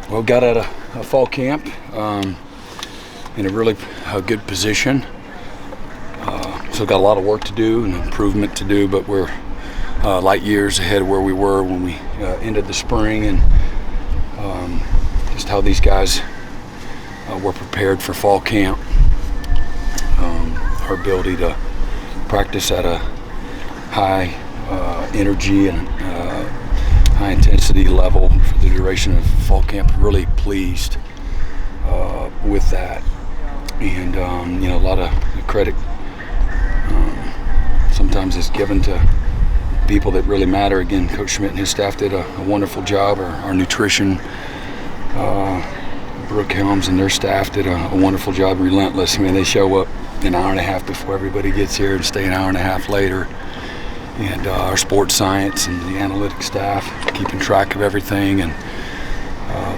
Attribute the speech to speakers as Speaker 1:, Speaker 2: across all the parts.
Speaker 1: Well, got at a fall camp in a really good position. Still got a lot of work to do and improvement to do, but we're light years ahead of where we were when we ended the spring, and just how these guys were prepared for fall camp. Our ability to practice at a high energy and high intensity level for the duration of fall camp. Really pleased with that, and a lot of credit sometimes is given to people that really matter. Again, Coach Schmidt and his staff did a wonderful job. Our nutrition, Brooke Helms and their staff did a wonderful job. Relentless. I mean, they show up an hour and a half before everybody gets here and stay an hour and a half later. And our sports science and the analytics staff keeping track of everything, and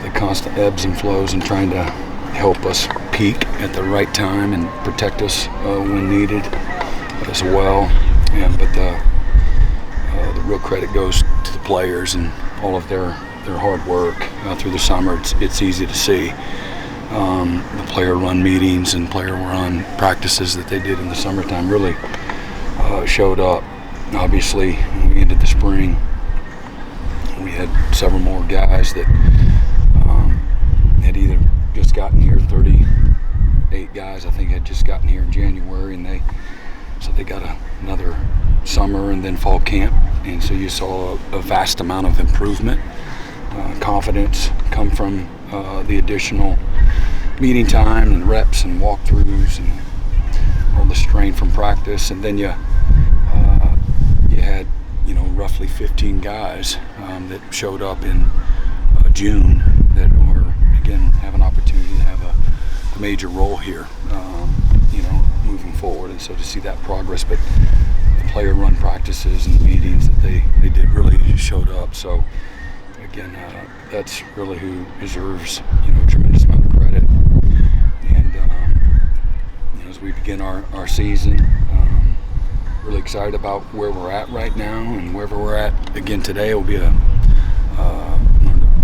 Speaker 1: the constant ebbs and flows and trying to help us peak at the right time and protect us when needed as well. But the real credit goes to the players and all of their hard work through the summer. It's easy to see the player-run meetings and player-run practices that they did in the summertime really showed up. Obviously, when we ended the spring, we had several more guys that had either just gotten here. 38 guys, I think, had just gotten here in January, and they got another summer and then fall camp, and so you saw a vast amount of improvement, confidence come from the additional meeting time and reps and walkthroughs and all the strain from practice. And then you had roughly 15 guys that showed up in June that were, again, have an opportunity to have a major role here moving forward. And so to see that progress, but the player run practices and meetings that they did really showed up. So again, that's really who deserves a tremendous amount of credit. And as we begin our season, really excited about where we're at right now, and wherever we're at again today will be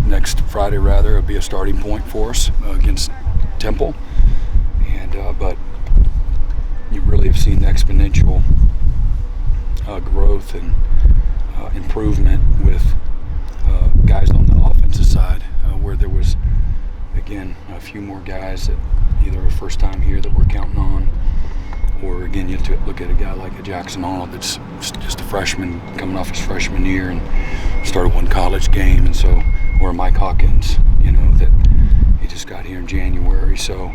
Speaker 1: next Friday it'll be a starting point for us against Temple. And but you really have seen exponential growth and improvement with guys on the offensive side, where there was, again, a few more guys that either are first time here that we're counting on, or again, you look at a guy like a Jackson Arnold that's just a freshman coming off his freshman year and started one college game, and so, or Mike Hawkins, that he just got here in January. So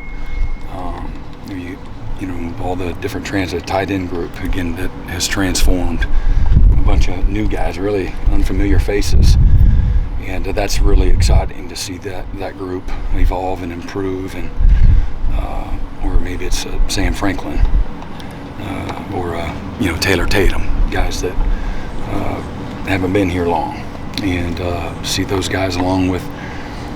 Speaker 1: all the different tight end group, again, that has transformed. A bunch of new guys, really unfamiliar faces, and that's really exciting to see that group evolve and improve. And or maybe it's Sam Franklin or Taylor Tatum, guys that haven't been here long, and see those guys along with,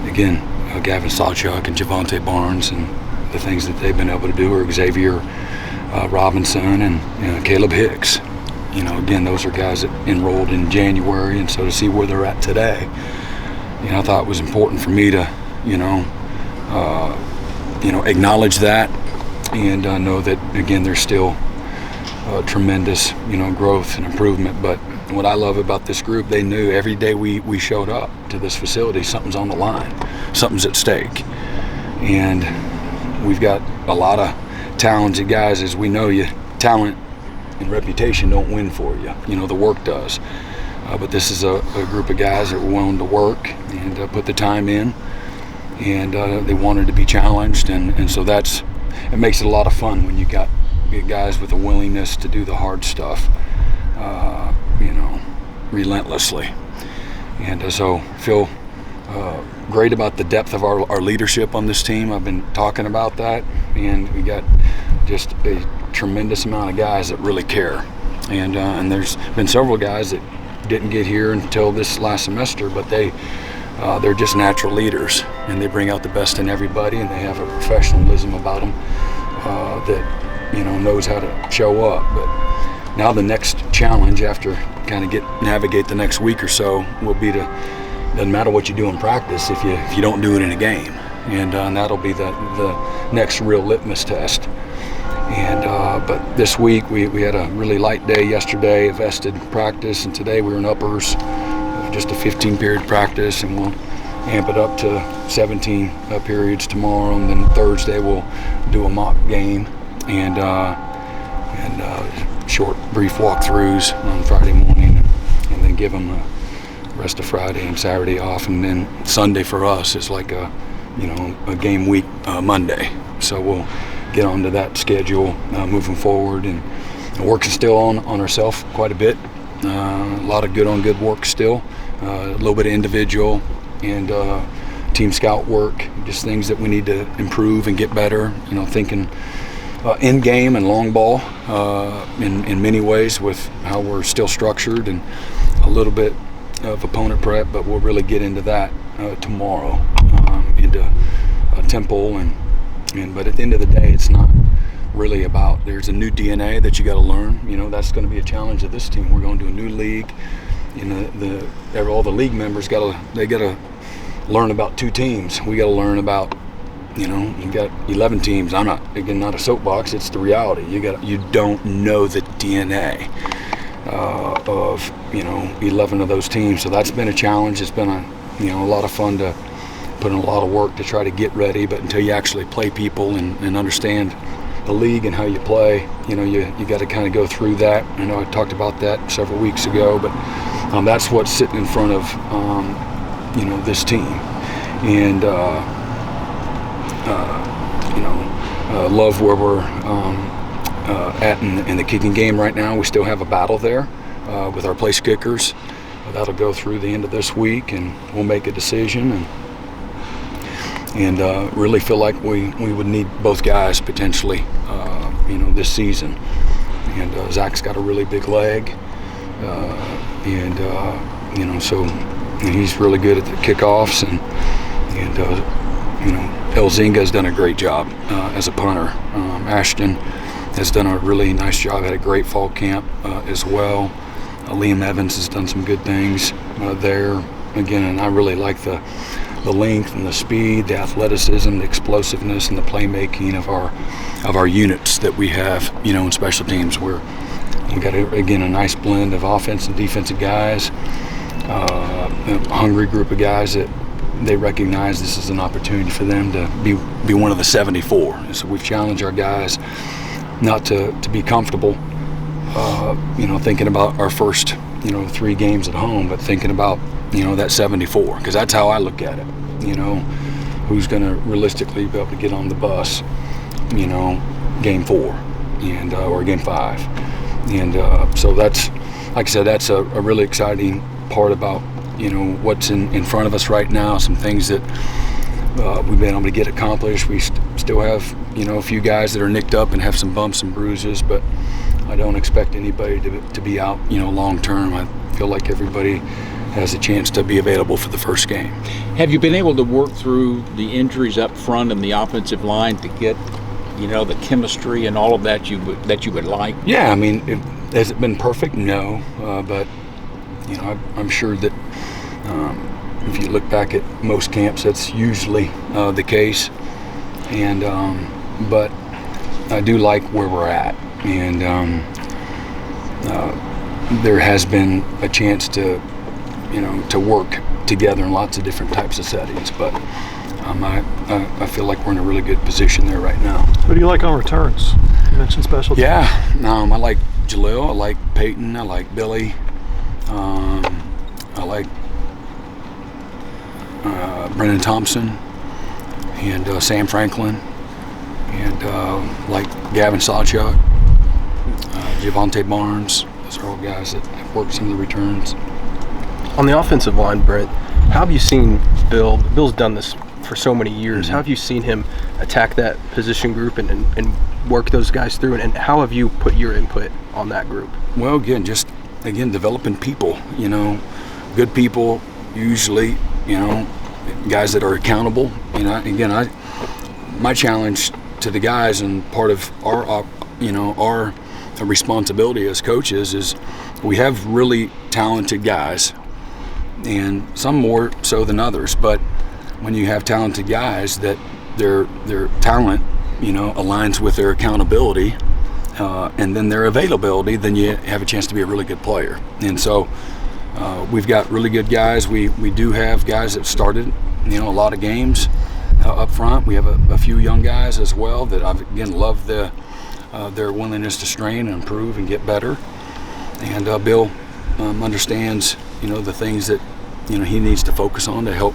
Speaker 1: again, Gavin Sawchuk and Javante Barnes and the things that they've been able to do, or Xavier Robinson and Caleb Hicks. Again, those are guys that enrolled in January, and so to see where they're at today, I thought it was important for me to, acknowledge that, and know that, again, there's still tremendous, growth and improvement. But what I love about this group, they knew every day we showed up to this facility, something's on the line, something's at stake, and we've got a lot of talented guys. As we know, talent and reputation don't win for you. The work does. But this is a group of guys that were willing to work and put the time in, and they wanted to be challenged, and so it makes it a lot of fun when you get guys with a willingness to do the hard stuff, relentlessly. And so feel great about the depth of our leadership on this team. I've been talking about that, and we got just a tremendous amount of guys that really care. And there's been several guys that didn't get here until this last semester, but they're just natural leaders, and they bring out the best in everybody, and they have a professionalism about them that knows how to show up. But now the next challenge, after kind of navigate the next week or so, will be to doesn't matter what you do in practice if you don't do it in a game, and that'll be the next real litmus test. And but this week we had a really light day yesterday, a vested practice, and today we were in uppers, just a 15-period practice, and we'll amp it up to 17 periods tomorrow, and then Thursday we'll do a mock game and short, brief walkthroughs on Friday morning, and then give them the rest of Friday and Saturday off, and then Sunday for us is like a game week Monday. So we'll get onto that schedule moving forward, and working still on ourselves quite a bit. A lot of good on good work still, a little bit of individual and team scout work, just things that we need to improve and get better. Thinking in game and long ball in many ways with how we're still structured, and a little bit of opponent prep, but we'll really get into that tomorrow, into tempo and but at the end of the day, it's not really about, there's a new DNA that you got to learn. That's going to be a challenge of this team. We're going to a new league. All the league members got to learn about two teams. We got to learn about, you got 11 teams. I'm not a soapbox. It's the reality. You don't know the DNA of 11 of those teams. So that's been a challenge. It's been a lot of fun to put in a lot of work to try to get ready. But until you actually play people and understand the league and how you play, you got to kind of go through that. I know I talked about that several weeks ago, but that's what's sitting in front of this team. And love where we're at in the kicking game right now. We still have a battle there with our place kickers. That'll go through the end of this week, and we'll make a decision, and really feel like we would need both guys potentially this season. And Zach's got a really big leg, so he's really good at the kickoffs, and Elzinga's done a great job as a punter. Ashton has done a really nice job, had a great fall camp as well. Liam Evans has done some good things there again, and I really like the length and the speed, the athleticism, the explosiveness, and the playmaking of our units that we have, in special teams. We got a nice blend of offense and defensive guys, a hungry group of guys that they recognize this is an opportunity for them to be one of the 74. And so we've challenged our guys not to be comfortable, thinking about our first 3 games at home, but thinking about that 74, because that's how I look at it. Who's going to realistically be able to get on the bus, game 4 and or game 5, and so that's, like I said, that's a really exciting part about what's in front of us right now. Some things that we've been able to get accomplished. We still have a few guys that are nicked up and have some bumps and bruises, but I don't expect anybody to be out long term. I feel like everybody has a chance to be available for the first game.
Speaker 2: Have you been able to work through the injuries up front and the offensive line to get, the chemistry and all of that you would like? Yeah,
Speaker 1: has it been perfect? No, but I'm sure that if you look back at most camps, that's usually the case. And but I do like where we're at, and there has been a chance to work together in lots of different types of settings, but I feel like we're in a really good position there right now.
Speaker 3: What do you like on returns? You mentioned special teams.
Speaker 1: Yeah, I like Jalil, I like Peyton, I like Billy, I like Brennan Thompson and Sam Franklin, and like Gavin Sawchuk, Javante Barnes. Those are all guys that have worked some of the returns.
Speaker 4: On the offensive line, Brent, how have you seen Bill? Bill's done this for so many years. Mm-hmm. How have you seen him attack that position group and work those guys through? And how have you put your input on that group?
Speaker 1: Well, again, developing people. Good people, usually, guys that are accountable. My challenge to the guys, and part of our responsibility as coaches, is we have really talented guys and some more so than others. But when you have talented guys that their talent, aligns with their accountability, and then their availability, then you have a chance to be a really good player. And so we've got really good guys. We do have guys that started, a lot of games up front. We have a few young guys as well that I've, again, loved their willingness to strain and improve and get better. And Bill understands, the things that, he needs to focus on to help,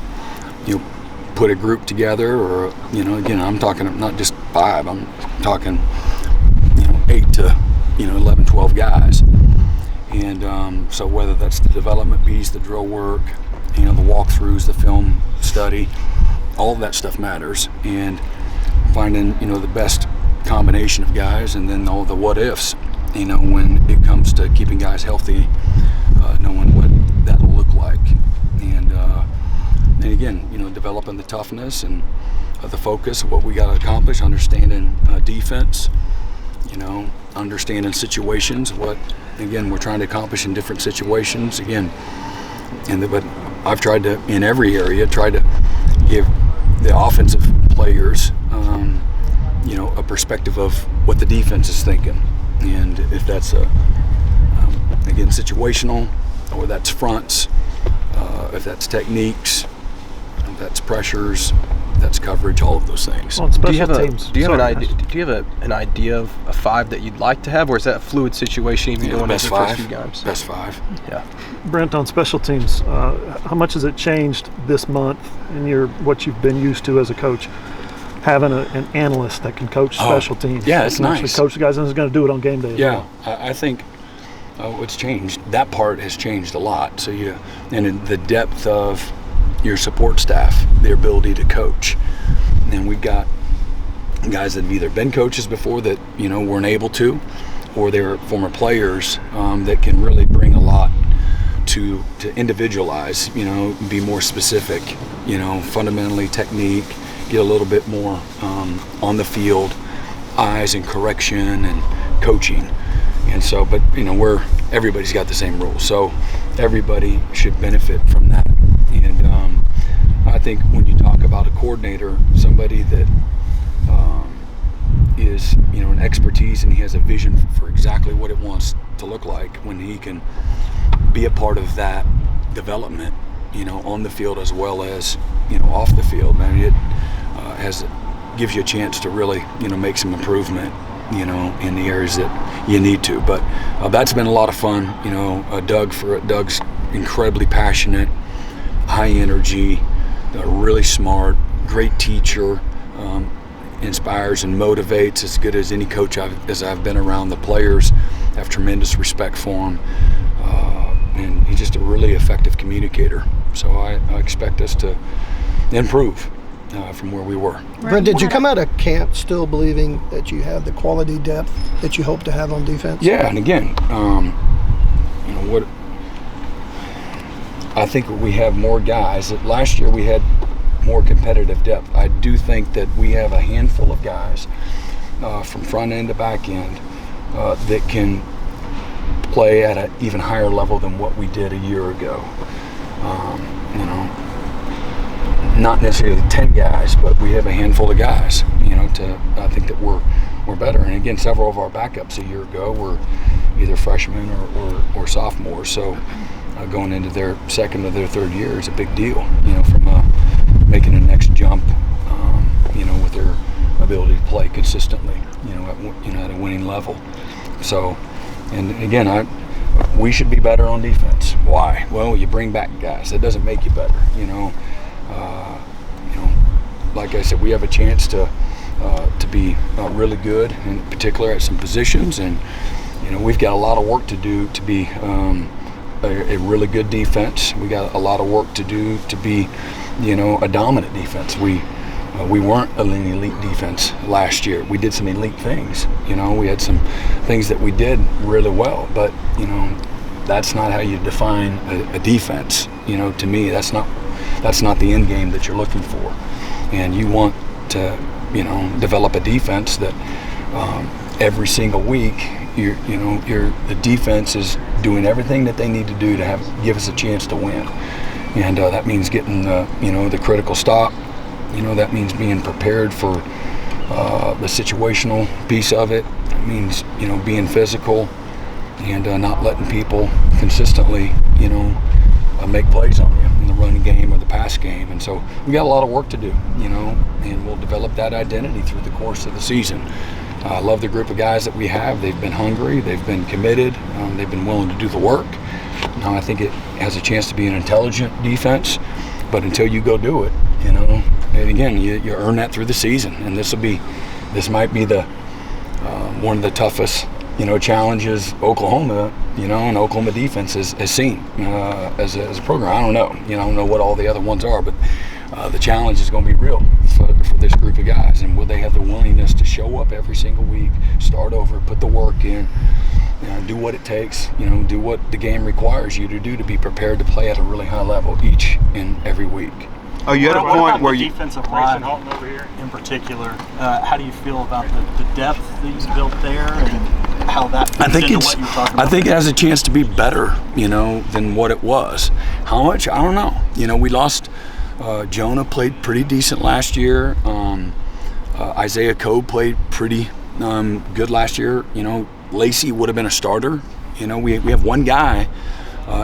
Speaker 1: put a group together, or, again, I'm talking not just 5, I'm talking, 8 to, 11, 12 guys. And so whether that's the development piece, the drill work, the walkthroughs, the film study, all of that stuff matters. And finding, the best combination of guys, and then all the what ifs, when it comes to keeping guys healthy, knowing what that'll look like. And again, developing the toughness and the focus of what we got to accomplish, understanding defense, understanding situations, what, again, we're trying to accomplish in different situations. Again, but I've tried to, in every area, to give the offensive players, a perspective of what the defense is thinking. And if that's, again, situational, or that's fronts, if that's techniques, if that's pressures, that's coverage, all of those things.
Speaker 3: On special teams.
Speaker 4: Do you have an idea of a 5 that you'd like to have, or is that a fluid situation even going into the first few games?
Speaker 1: Best 5.
Speaker 4: Yeah.
Speaker 3: Brent, on special teams, how much has it changed this month in what you've been used to as a coach, having an analyst that can coach special teams?
Speaker 1: Yeah, it's nice.
Speaker 3: Actually coach the guys and is going to do it on game day.
Speaker 1: Yeah, I think what's changed, that part has changed a lot. So and in the depth of your support staff, their ability to coach. And we've got guys that have either been coaches before that, weren't able to, or they're former players that can really bring a lot to individualize, be more specific, fundamentally technique, get a little bit more on the field, eyes and correction and coaching. And so, but everybody's got the same rules, so everybody should benefit from that. And I think when you talk about a coordinator, somebody that is an expertise, and he has a vision for exactly what it wants to look like, when he can be a part of that development, on the field as well as off the field. I mean, it gives you a chance to really make some improvement in the areas that you need to. But that's been a lot of fun. Doug's incredibly passionate, high energy, really smart, great teacher, inspires and motivates as good as any coach I've been around. The players have tremendous respect for him, and he's just a really effective communicator. So I expect us to improve from where we were.
Speaker 5: Brent, did you come out of camp still believing that you have the quality depth that you hope to have on defense?
Speaker 1: Yeah, and again, what I think we have more guys. Last year we had more competitive depth. I do think that we have a handful of guys from front end to back end that can play at an even higher level than what we did a year ago. Not necessarily 10 guys, but we have a handful of guys, I think that we're better. And again, several of our backups a year ago were either freshmen or sophomores. So going into their second or their third year is a big deal, from making the next jump, with their ability to play consistently, at a winning level. So, and again, we should be better on defense. Why? Well, you bring back guys. That doesn't make you better, like I said, we have a chance to be really good, in particular at some positions, and we've got a lot of work to do to be a really good defense. We got a lot of work to do to be, a dominant defense. We weren't an elite defense last year. We did some elite things. We had some things that we did really well, but that's not how you define a defense. To me, that's not the end game that you're looking for. And you want to, develop a defense that every single week, the defense is doing everything that they need to do to give us a chance to win. and that means getting the critical stop. That means being prepared for the situational piece of it. It means being physical and not letting people consistently make plays on you in the running game or the pass game. And so we got a lot of work to do, and we'll develop that identity through the course of the season. I love the group of guys that we have. They've been hungry, they've been committed, they've been willing to do the work. Now I think it has a chance to be an intelligent defense, but until you go do it, and again, you earn that through the season. And this might be the one of the toughest challenges Oklahoma, and Oklahoma defense has seen as a program. I don't know. I don't know what all the other ones are, but the challenge is going to be real for this group of guys. And will they have the willingness to show up every single week, start over, put the work in, do what it takes, do what the game requires you to do to be prepared to play at a really high level each and every week.
Speaker 6: Oh, you had a point where
Speaker 7: the defensive line in particular. How do you feel about the depth that you built there and how that fits into what you're talking about?
Speaker 1: I think it has a chance to be better, than what it was. How much? I don't know. We lost. Jonah played pretty decent last year. Isaiah Coe played pretty good last year. Lacey would have been a starter. We have one guy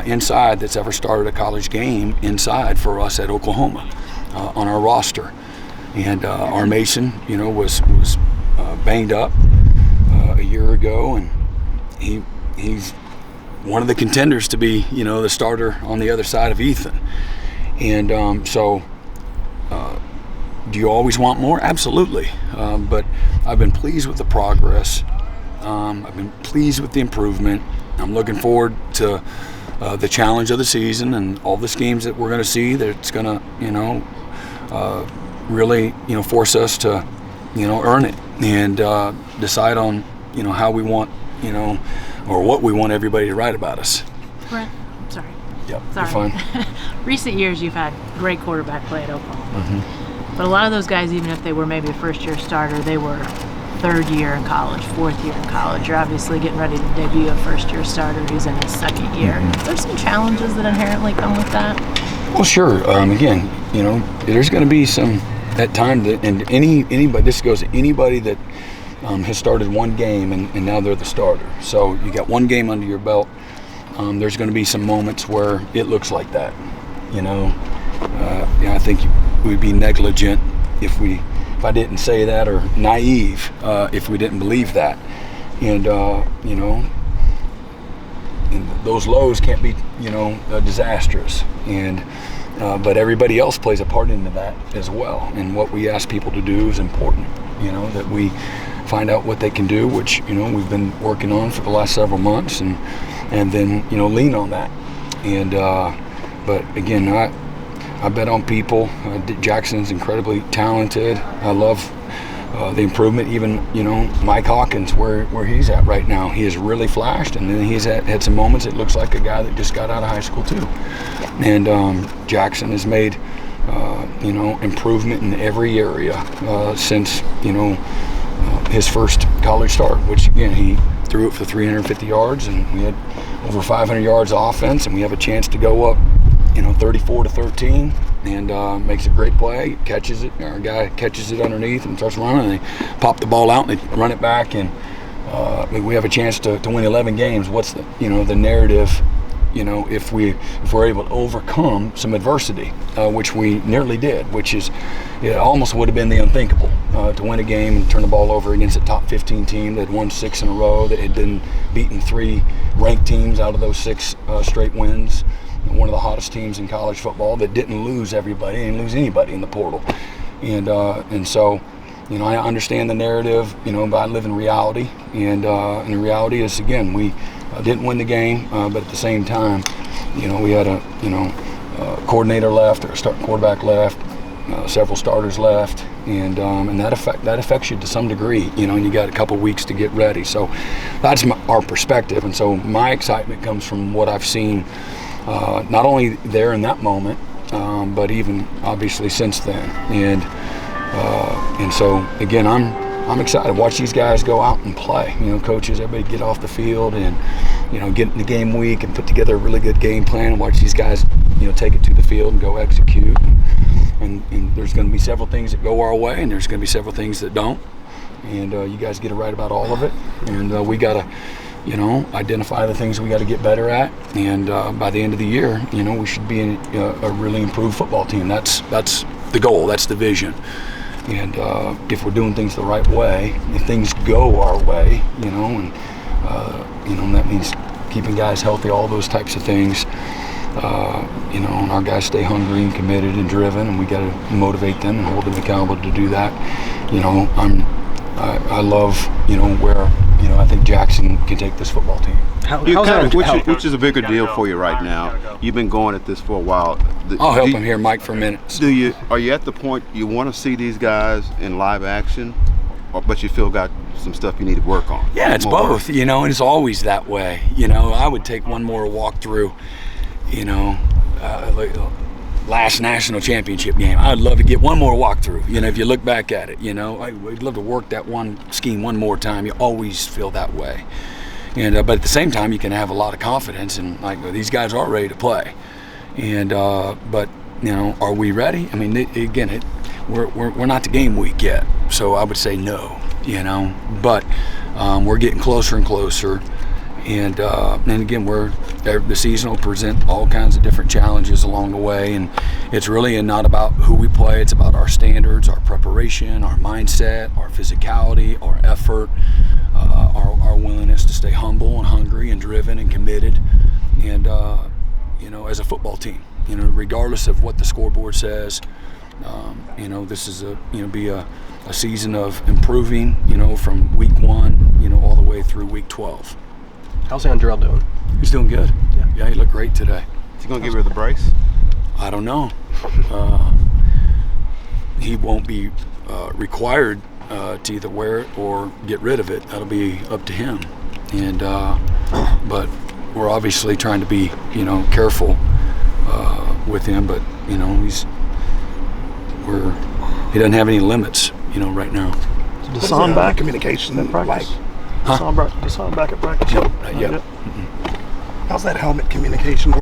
Speaker 1: inside that's ever started a college game inside for us at Oklahoma on our roster. And our Mason, was banged up a year ago, and he's one of the contenders to be, the starter on the other side of Ethan. And so do you always want more? Absolutely. But I've been pleased with the progress. I've been pleased with the improvement. I'm looking forward to the challenge of the season and all the schemes that we're going to see that's going to, really, force us to, earn it and decide on, how we want, or what we want everybody to write about us.
Speaker 8: Brent, I'm sorry.
Speaker 1: Yep,
Speaker 8: Sorry.
Speaker 1: you're fine.
Speaker 8: Recent years, you've had great quarterback play at Oklahoma.
Speaker 1: Mm-hmm.
Speaker 8: But a lot of those guys, even if they were maybe a first-year starter, they were third year in college, fourth year in college. You're obviously getting ready to debut a first-year starter who's in his second year.
Speaker 1: Mm-hmm.
Speaker 8: There's some challenges that inherently come with that.
Speaker 1: Well, sure. Again, there's going to be some at time that, and anybody. This goes to anybody that has started one game and now they're the starter. So you got one game under your belt. There's going to be some moments where it looks like that. I think we'd be negligent if I didn't say that, or naive if we didn't believe that. And and those lows can't be disastrous. And but everybody else plays a part into that as well. And what we ask people to do is important. That we find out what they can do, which we've been working on for the last several months, and then lean on that. And but again, I bet on people. Jackson's incredibly talented. I love the improvement. Even Mike Hawkins, where he's at right now, he has really flashed, and then he's had some moments. It looks like a guy that just got out of high school too. And Jackson has made improvement in every area since his first college start. Which again, he threw it for 350 yards, and we had over 500 yards of offense, and we have a chance to go up 34-13, and makes a great play, catches it. Our guy catches it underneath and starts running, and they pop the ball out and they run it back, and we have a chance to win 11 games. What's the the narrative? If we're able to overcome some adversity, which we nearly did, which is it almost would have been the unthinkable to win a game and turn the ball over against a top 15 team that had won 6 in a row, that had been beaten 3 ranked teams out of those 6 straight wins. One of the hottest teams in college football that didn't lose everybody and lose anybody in the portal. And so, I understand the narrative, but I live in reality. And the reality is, again, we didn't win the game, but at the same time, we had a coordinator left, or a starting quarterback left, several starters left, and that affects you to some degree, and you got a couple weeks to get ready. So that's our perspective. And so my excitement comes from what I've seen. Not only there in that moment, but even obviously since then. And so again, I'm excited to watch these guys go out and play. Coaches, everybody get off the field and get in the game week and put together a really good game plan and watch these guys take it to the field and go execute. And there's going to be several things that go our way, and there's going to be several things that don't. And you guys get it right about all of it. And we got to, identify the things we got to get better at. And by the end of the year, we should be a really improved football team. That's the goal. That's the vision. And if we're doing things the right way, if things go our way, and that means keeping guys healthy, all those types of things. And our guys stay hungry and committed and driven, and we got to motivate them and hold them accountable to do that. I love, where, I think Jackson can take this football team.
Speaker 6: Which is a bigger deal for you right now? You've been going at this for a while.
Speaker 1: I'll help him here, Mike, for a minute.
Speaker 6: Are you at the point you want to see these guys in live action, but you still got some stuff you need to work on?
Speaker 1: Yeah, it's both, and it's always that way. I would take one more walkthrough, last national championship game. I'd love to get one more walkthrough. If you look back at it, I'd love to work that one scheme one more time. You always feel that way. And but at the same time, you can have a lot of confidence and these guys are ready to play. And but are we ready? I mean, again, we're not to game week yet, so I would say no. But we're getting closer and closer. And again, the season will present all kinds of different challenges along the way, and it's really not about who we play. It's about our standards, our preparation, our mindset, our physicality, our effort, our willingness to stay humble and hungry and driven and committed, and as a football team, regardless of what the scoreboard says, this is be a season of improving, from week 1, all the way through week 12.
Speaker 4: How's Andrell doing?
Speaker 1: He's doing good. Yeah, he looked great today.
Speaker 6: Is he going to give her the brace?
Speaker 1: I don't know. He won't be required to either wear it or get rid of it. That'll be up to him. And but we're obviously trying to be, careful with him. But he doesn't have any limits, right now.
Speaker 3: Deshaun back
Speaker 5: communication
Speaker 3: at practice.
Speaker 1: Huh?
Speaker 3: Deshaun back at practice.
Speaker 1: Yep.
Speaker 5: How's that helmet communication